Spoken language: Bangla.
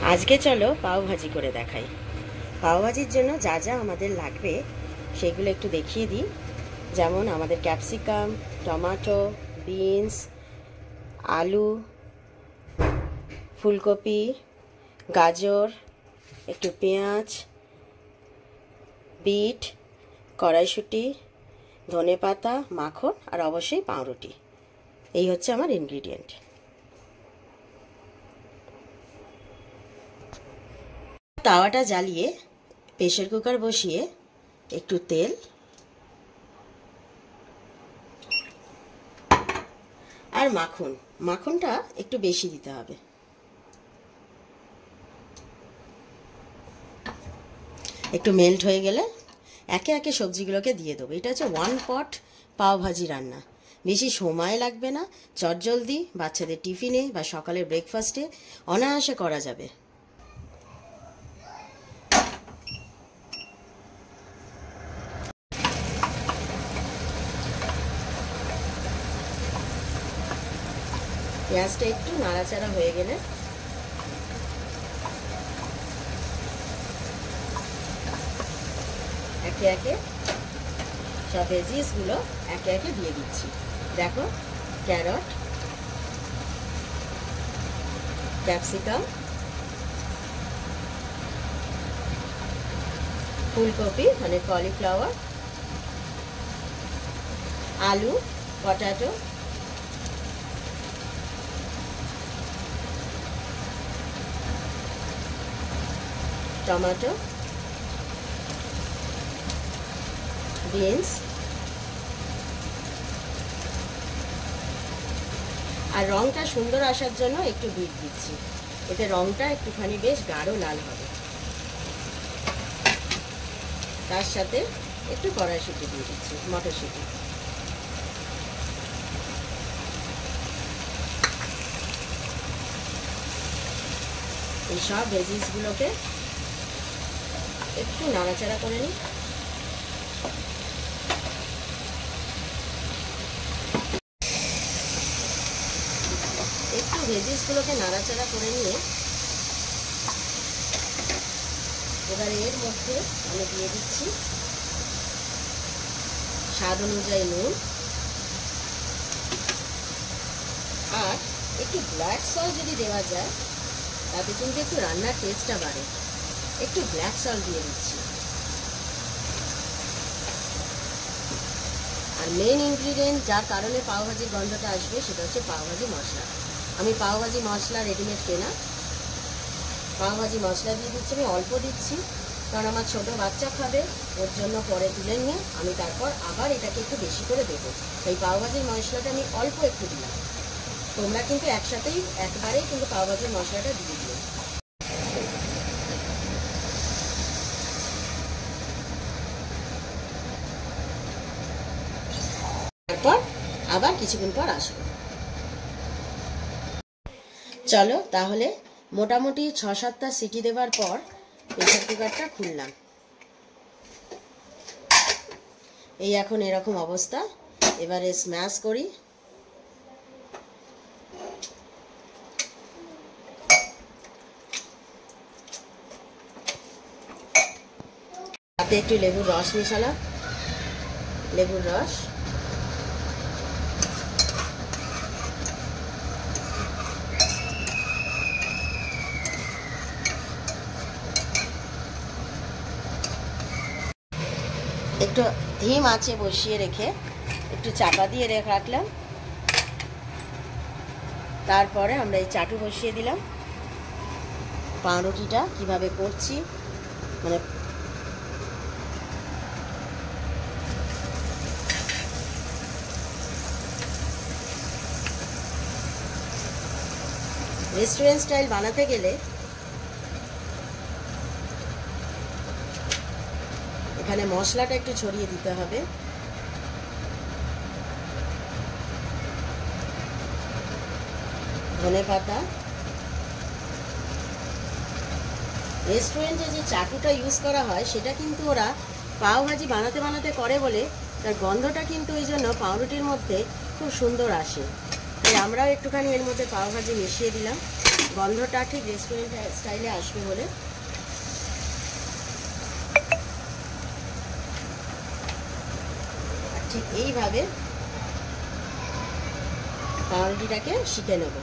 আজকে চলো পাও ভাজি করে দেখাই। পাও ভাজির জন্য যা যা আমাদের লাগবে সেগুলো একটু দেখিয়ে দিই। যেমন আমাদের ক্যাপসিকাম, টমেটো, বিনস, আলু, ফুলকপি, গাজর, একটু পেঁয়াজ, বিট, কড়াইশুঁটি, ধনেপাতা, মাখন আর অবশ্যই পাউরুটি। এই হচ্ছে আমার ইনগ্রিডিয়েন্ট। তাওয়াটা জ্বালিয়ে প্রেসার কুকার বসিয়ে একটু তেল আর মাখনটা একটু বেশি দিতে হবে। একটু মেল্ট হয়ে গেলে একে একে সবজিগুলোকে দিয়ে দেবো। এটা হচ্ছে 1 পট পাও ভাজি রান্না। বেশি সময় লাগবে না, চটজলদি বাচ্চাদের টিফিনে বা সকালের ব্রেকফাস্টে অনায়াসে করা যাবে। পেঁয়াজটা একটু নাড়াচাড়া হয়ে গেলে একে একে সব ভেজিসগুলো একে একে দিয়ে দিচ্ছি। দেখো, ক্যারট, ক্যাপসিকাম, ফুলকপি মানে কলিফ্লাওয়ার, আলু, পটাটো, টমেটো, বিনস আর রংটা সুন্দর আসার জন্য একটু বিট দিচ্ছি। এতে রংটা একটুখানি বেশ গাঢ় লাল হবে। তার সাথে একটু কড়াইশুঁটি দিয়ে দিচ্ছি, মটরশুঁটি। এই সব ভেজিসগুলোকে একটু নাড়াচাড়া করে নিই। একটু ভেজিসগুলোকে নাড়াচাড়া করে নিয়ে এবার এর মধ্যে আমি দিয়ে দিচ্ছি স্বাদ অনুযায়ী নুন আর একটু ব্ল্যাক সল্ট যদি দেওয়া যায় তাতে কিন্তু একটু রান্নার টেস্টটা বাড়ে। একটু ব্ল্যাক সল্ট দিয়ে দিচ্ছি। আর মেন ইনগ্রিডিয়েন্ট যার কারণে পাওভাজির গন্ধটা আসবে সেটা হচ্ছে পাওভাজি মশলা। আমি পাওভাজি মশলা রেডিমেড কেনা পাওভাজি মশলা দিয়ে দিচ্ছি। আমি অল্প দিচ্ছি কারণ আমার ছোট বাচ্চা খাবে, ওর জন্য পরে তুলে নিয়ে আমি তারপর আবার এটাকে একটু বেশি করে দেবো। এই পাওভাজির মশলাটা আমি অল্প একটু দিলাম। তোমরা কিন্তু একবারেই কিন্তু পাওভাজির মশলাটা দিয়ে দিও। তারপর আবার কিছুক্ষণ পর আসবো। চলো তাহলে মোটামুটি 6-7টা সিটি দেওয়ার পর প্রেসার কুকারটা খুললাম। এই এখন এরকম অবস্থা। এবারে স্ম্যাশ করি। তাতে একটু লেবুর রস মেশালাম, লেবুর রস, একটু ধিম আঁচে বসিয়ে রেখে একটু চাপা দিয়ে রাখলাম। তারপরে আমরা এই চাটু বসিয়ে দিলাম। পাউরুটিটা কিভাবে করছি মানে রেস্টুরেন্ট স্টাইল বানাতে গেলে এখানে মশলাটা একটু ছড়িয়ে দিতে হবে। ধনেপাতা। রেস্টুরেন্টে যে চাটুটা ইউজ করা হয় সেটা কিন্তু ওরা পাওভাজি বানাতে বানাতে করে বলে তার গন্ধটা কিন্তু ওই জন্য পাউরুটির মধ্যে খুব সুন্দর আসে। তাই আমরাও একটুখানি এর মধ্যে পাওভাজি মিশিয়ে দিলাম। গন্ধটা ঠিক রেস্টুরেন্ট স্টাইলে আসবে বলে। আর ঠিক এইভাবে পাউরুটিটাকে শিখে নেব।